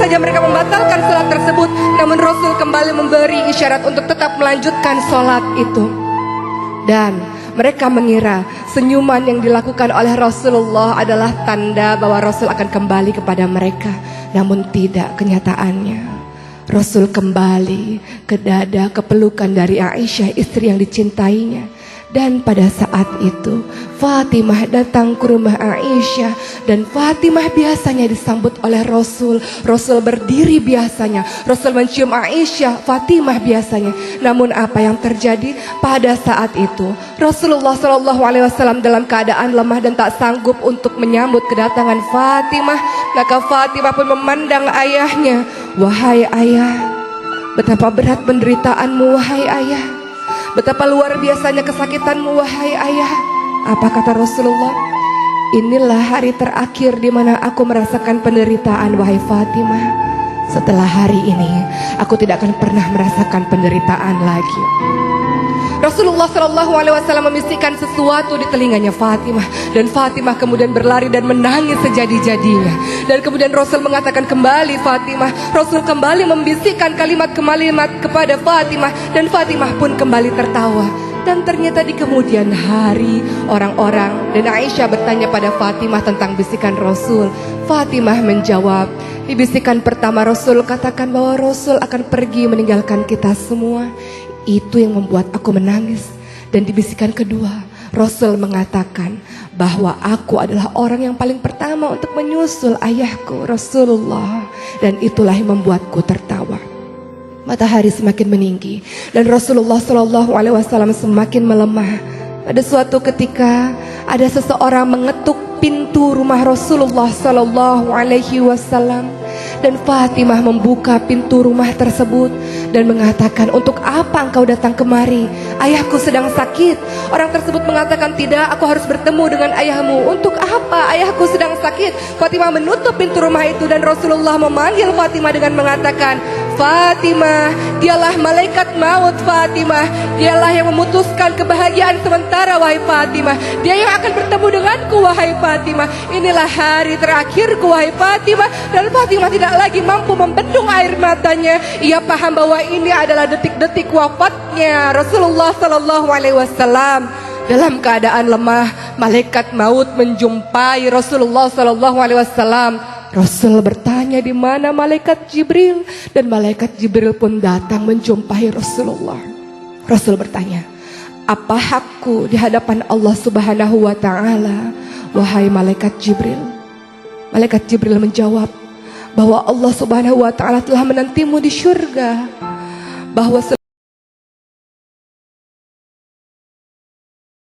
saja mereka membatalkan sholat tersebut, namun Rasul kembali memberi isyarat untuk tetap melanjutkan sholat itu. Dan mereka mengira senyuman yang dilakukan oleh Rasulullah adalah tanda bahwa Rasul akan kembali kepada mereka. Namun tidak, kenyataannya Rasul kembali ke dada, ke pelukan dari Aisyah, istri yang dicintainya. Dan pada saat itu Fatimah datang ke rumah Aisyah, dan Fatimah biasanya disambut oleh Rasul. Rasul berdiri biasanya, Rasul mencium Aisyah, Fatimah biasanya. Namun apa yang terjadi pada saat itu? Rasulullah SAW dalam keadaan lemah dan tak sanggup untuk menyambut kedatangan Fatimah. Maka Fatimah pun memandang ayahnya. Wahai ayah, betapa berat penderitaanmu wahai ayah, betapa luar biasanya kesakitanmu wahai ayah. Apa kata Rasulullah? Inilah hari terakhir di mana aku merasakan penderitaan wahai Fatimah. Setelah hari ini aku tidak akan pernah merasakan penderitaan lagi. Rasulullah SAW membisikkan sesuatu di telinganya Fatimah, dan Fatimah kemudian berlari dan menangis sejadi-jadinya. Dan kemudian Rasul mengatakan, kembali Fatimah. Rasul kembali membisikkan kalimat-kalimat kepada Fatimah, dan Fatimah pun kembali tertawa. Dan ternyata di kemudian hari orang-orang dan Aisyah bertanya pada Fatimah tentang bisikan Rasul. Fatimah menjawab, di bisikan pertama Rasul katakan bahwa Rasul akan pergi meninggalkan kita semua. Itu yang membuat aku menangis. Dan di bisikan kedua Rasul mengatakan bahwa aku adalah orang yang paling pertama untuk menyusul ayahku Rasulullah. Dan itulah yang membuatku tertawa. Matahari semakin meninggi dan Rasulullah SAW semakin melemah. Pada suatu ketika ada seseorang mengetuk pintu rumah Rasulullah SAW, dan Fatimah membuka pintu rumah tersebut dan mengatakan, untuk apa engkau datang kemari? Ayahku sedang sakit. Orang tersebut mengatakan, tidak, aku harus bertemu dengan ayahmu. Untuk apa? Ayahku sedang sakit. Fatimah menutup pintu rumah itu, dan Rasulullah memanggil Fatimah dengan mengatakan, Fatimah, dialah malaikat maut Fatimah. Dialah yang memutuskan kebahagiaan sementara wahai Fatimah. Dia yang akan bertemu denganku wahai Fatimah. Inilah hari terakhirku wahai Fatimah. Dan Fatimah tidak lagi mampu membendung air matanya. Ia paham bahwa ini adalah detik-detik wafatnya Rasulullah SAW. Dalam keadaan lemah, malaikat maut menjumpai Rasulullah SAW. Rasul bertanya, di mana malaikat Jibril? Dan malaikat Jibril pun datang menjumpai Rasulullah. Rasul bertanya, apa hakku di hadapan Allah Subhanahu wa Ta'ala, wahai malaikat Jibril? Malaikat Jibril menjawab bahwa Allah Subhanahu wa Ta'ala telah menantimu di syurga, bahwa